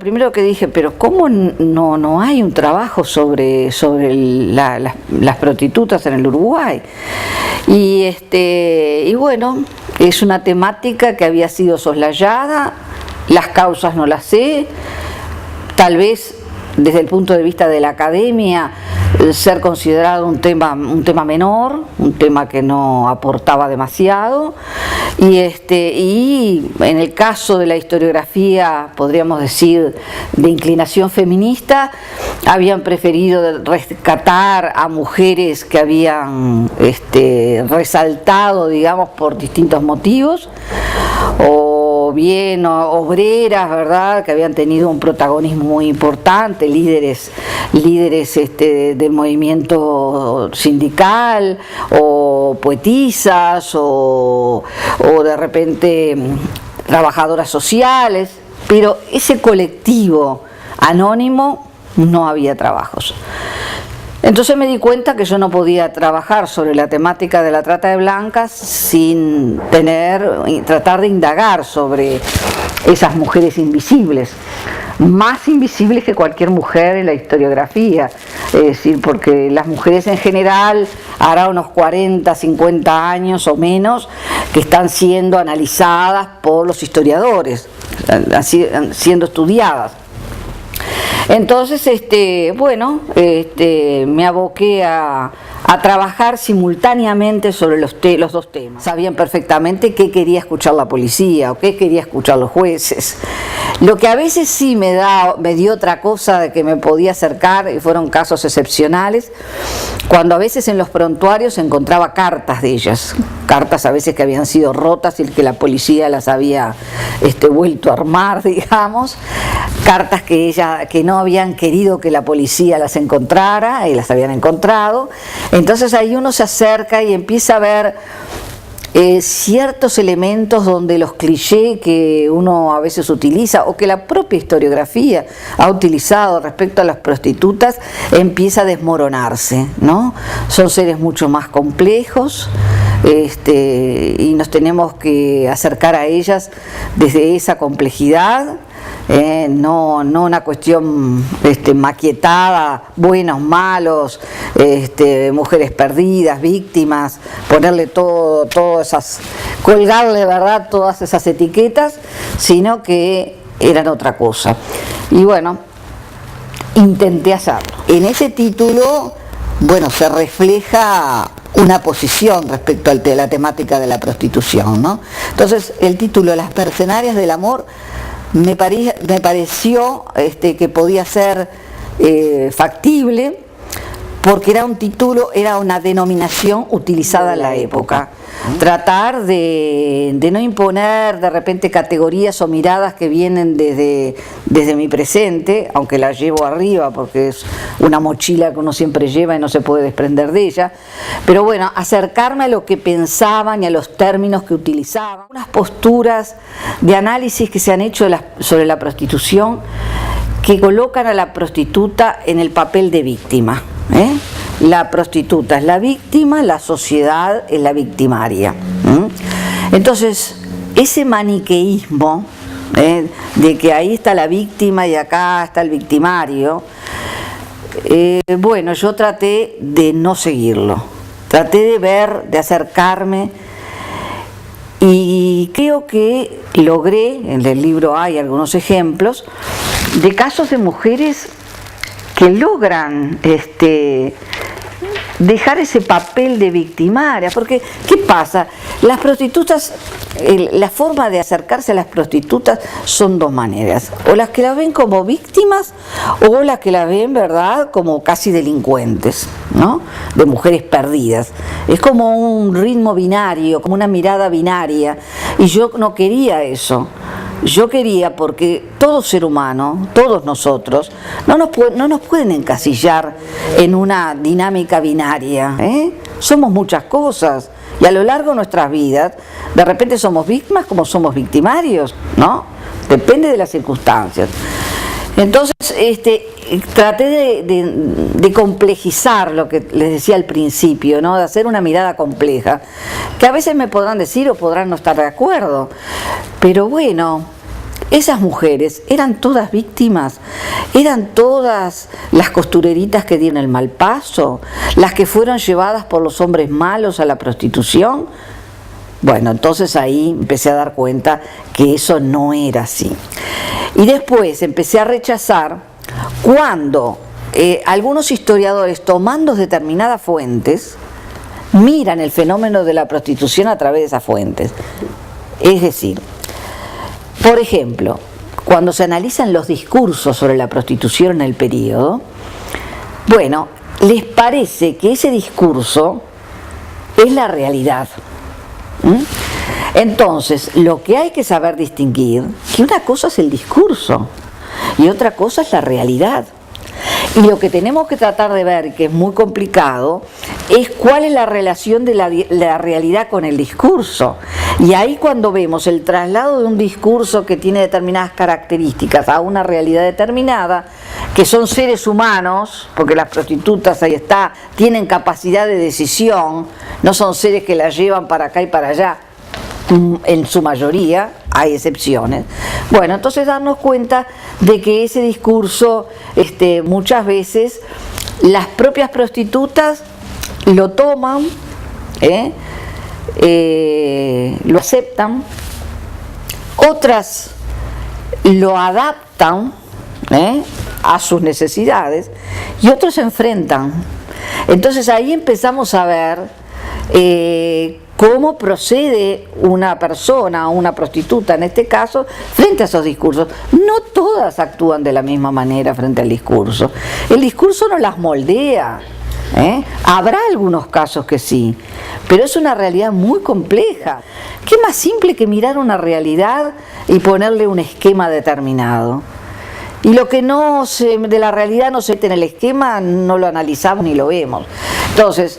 primero que dije, pero ¿cómo no hay un trabajo sobre las prostitutas en el Uruguay? Y bueno, es una temática que había sido soslayada, las causas no las sé, tal vez desde el punto de vista de la academia ser considerado un tema menor, un tema que no aportaba demasiado, y en el caso de la historiografía, podríamos decir, de inclinación feminista, habían preferido rescatar a mujeres que habían resaltado, digamos, por distintos motivos, o bien obreras, ¿verdad?, que habían tenido un protagonismo muy importante, líderes del movimiento sindical, o poetisas, o de repente trabajadoras sociales, pero ese colectivo anónimo no había trabajos. Entonces me di cuenta que yo no podía trabajar sobre la temática de la trata de blancas sin tratar de indagar sobre esas mujeres invisibles, más invisibles que cualquier mujer en la historiografía, es decir, porque las mujeres en general, hará unos 40, 50 años o menos, que están siendo analizadas por los historiadores, siendo estudiadas. Entonces, me aboqué a trabajar simultáneamente sobre los dos temas. Sabían perfectamente qué quería escuchar la policía o qué quería escuchar los jueces. Lo que a veces sí me dio otra cosa de que me podía acercar, y fueron casos excepcionales, cuando a veces en los prontuarios encontraba cartas de ellas, cartas a veces que habían sido rotas y que la policía las había vuelto a armar, digamos, cartas que no habían querido que la policía las encontrara y las habían encontrado. Entonces ahí uno se acerca y empieza a ver ciertos elementos donde los clichés que uno a veces utiliza o que la propia historiografía ha utilizado respecto a las prostitutas empieza a desmoronarse, ¿no? Son seres mucho más complejos, y nos tenemos que acercar a ellas desde esa complejidad. No una cuestión maquietada, buenos, malos, mujeres perdidas, víctimas, ponerle colgarle, ¿verdad?, todas esas etiquetas, sino que eran otra cosa. Y bueno, intenté hacerlo. En ese título, bueno, se refleja una posición respecto a la temática de la prostitución, ¿no? Entonces, el título Las mercenarias del amor me pareció que podía ser factible, porque era un título, era una denominación utilizada en la época. Tratar de no imponer de repente categorías o miradas que vienen desde mi presente, aunque la llevo arriba porque es una mochila que uno siempre lleva y no se puede desprender de ella, pero bueno, acercarme a lo que pensaban y a los términos que utilizaban, unas posturas de análisis que se han hecho sobre la prostitución que colocan a la prostituta en el papel de víctima. La prostituta es la víctima, la sociedad es la victimaria. Entonces, ese maniqueísmo de que ahí está la víctima y acá está el victimario, bueno, yo traté de no seguirlo, traté de acercarme, y creo que logré, en el libro hay algunos ejemplos de casos de mujeres que logran dejar ese papel de victimaria, porque ¿qué pasa? Las prostitutas, la forma de acercarse a las prostitutas son dos maneras, o las que las ven como víctimas o las que las ven, ¿verdad?, como casi delincuentes, ¿no?, de mujeres perdidas. Es como un ritmo binario, como una mirada binaria, y yo no quería eso. Yo quería, porque todo ser humano, todos nosotros, no nos pueden encasillar en una dinámica binaria, Somos muchas cosas, y a lo largo de nuestras vidas, de repente somos víctimas como somos victimarios, ¿no? Depende de las circunstancias. Entonces, traté de complejizar lo que les decía al principio, ¿no?, de hacer una mirada compleja, que a veces me podrán decir o podrán no estar de acuerdo, pero bueno, esas mujeres eran todas víctimas, eran todas las costureritas que dieron el mal paso, las que fueron llevadas por los hombres malos a la prostitución. Bueno, entonces ahí empecé a dar cuenta que eso no era así. Y después empecé a rechazar cuando algunos historiadores, tomando determinadas fuentes, miran el fenómeno de la prostitución a través de esas fuentes. Es decir, por ejemplo, cuando se analizan los discursos sobre la prostitución en el periodo, bueno, les parece que ese discurso es la realidad. Entonces, lo que hay que saber distinguir, que una cosa es el discurso y otra cosa es la realidad. Y lo que tenemos que tratar de ver, que es muy complicado, es cuál es la relación de la realidad con el discurso. Y ahí cuando vemos el traslado de un discurso que tiene determinadas características a una realidad determinada, que son seres humanos, porque las prostitutas, ahí está, tienen capacidad de decisión, no son seres que las llevan para acá y para allá, en su mayoría, hay excepciones. Bueno, entonces darnos cuenta de que ese discurso, muchas veces las propias prostitutas lo toman, lo aceptan, otras lo adaptan a sus necesidades y otros se enfrentan. Entonces ahí empezamos a ver cómo procede una persona, una prostituta en este caso, frente a esos discursos. No todas actúan de la misma manera frente al discurso. El discurso no las moldea. Habrá algunos casos que sí, pero es una realidad muy compleja. ¿Qué más simple que mirar una realidad y ponerle un esquema determinado? Y lo que de la realidad no se mete en el esquema, no lo analizamos ni lo vemos. Entonces,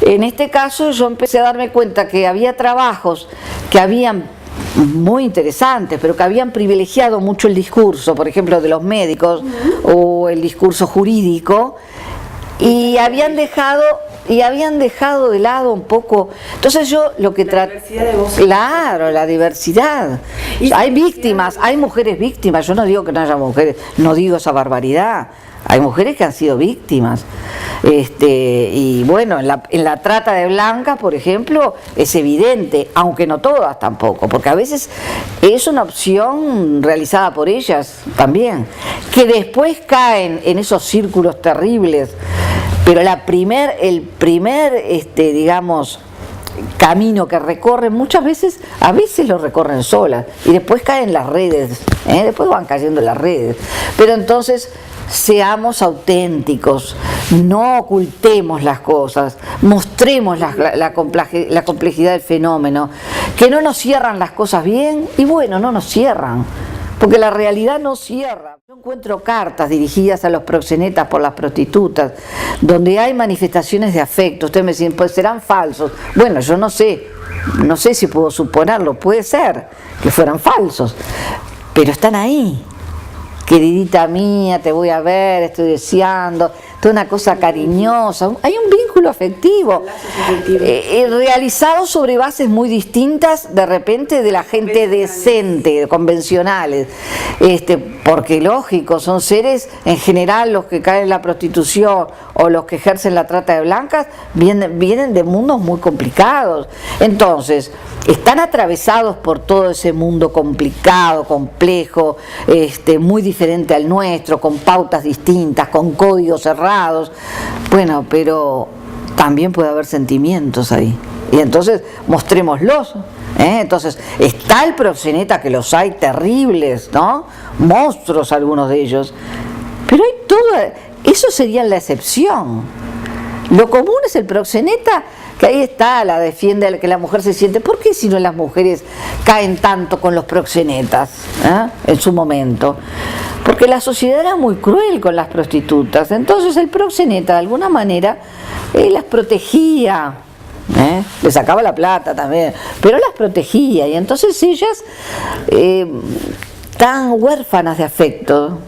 en este caso yo empecé a darme cuenta que había trabajos que habían muy interesantes, pero que habían privilegiado mucho el discurso, por ejemplo, de los médicos o el discurso jurídico, y habían dejado de lado un poco. Entonces yo lo que trato, claro, la diversidad. Hay víctimas, hay mujeres víctimas. Yo no digo que no haya mujeres, no digo esa barbaridad. Hay mujeres que han sido víctimas. Y bueno, en la trata de blancas, por ejemplo, es evidente, aunque no todas tampoco, porque a veces es una opción realizada por ellas también, que después caen en esos círculos terribles. Pero el primer digamos, camino que recorren, muchas veces, a veces lo recorren solas, y después caen en las redes, después van cayendo en las redes. Pero entonces, seamos auténticos, no ocultemos las cosas, mostremos la complejidad del fenómeno, que no nos cierran las cosas bien, y bueno, no nos cierran, porque la realidad no cierra. Yo encuentro cartas dirigidas a los proxenetas por las prostitutas, donde hay manifestaciones de afecto. Ustedes me dicen, pues serán falsos. Bueno, yo no sé si puedo suponerlo, puede ser que fueran falsos, pero están ahí. Queridita mía, te voy a ver, estoy deseando, toda una cosa cariñosa, hay un vínculo afectivo, realizado sobre bases muy distintas de repente de la gente decente, convencionales, porque lógico, son seres en general los que caen en la prostitución o los que ejercen la trata de blancas, vienen de mundos muy complicados. Entonces, están atravesados por todo ese mundo complicado, complejo, muy diferente al nuestro, con pautas distintas, con códigos cerrados. Bueno, pero también puede haber sentimientos ahí. Y entonces, mostrémoslos. Entonces, está el proxeneta, que los hay terribles, ¿no? Monstruos algunos de ellos. Pero hay eso sería la excepción. Lo común es el proxeneta, que ahí está, la defiende, que la mujer se siente. ¿Por qué si no las mujeres caen tanto con los proxenetas en su momento? Porque la sociedad era muy cruel con las prostitutas. Entonces el proxeneta de alguna manera las protegía, le sacaba la plata también, pero las protegía, y entonces ellas tan huérfanas de afecto,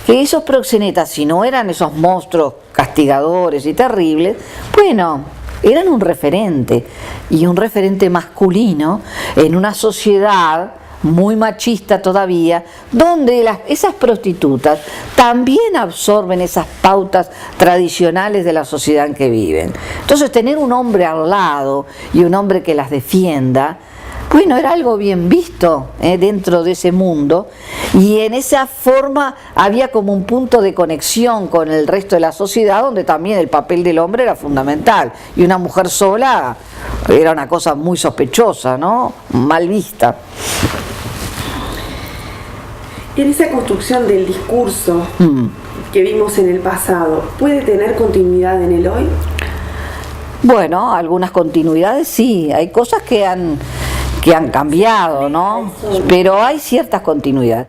que esos proxenetas, si no eran esos monstruos castigadores y terribles, bueno, eran un referente, y un referente masculino en una sociedad muy machista todavía, donde esas prostitutas también absorben esas pautas tradicionales de la sociedad en que viven. Entonces, tener un hombre al lado y un hombre que las defienda, bueno, era algo bien visto dentro de ese mundo, y en esa forma había como un punto de conexión con el resto de la sociedad, donde también el papel del hombre era fundamental, y una mujer sola era una cosa muy sospechosa, ¿no? Mal vista. En esa construcción del discurso que vimos en el pasado, ¿puede tener continuidad en el hoy? Bueno, algunas continuidades sí, hay cosas que han cambiado, ¿no? Pero hay ciertas continuidades.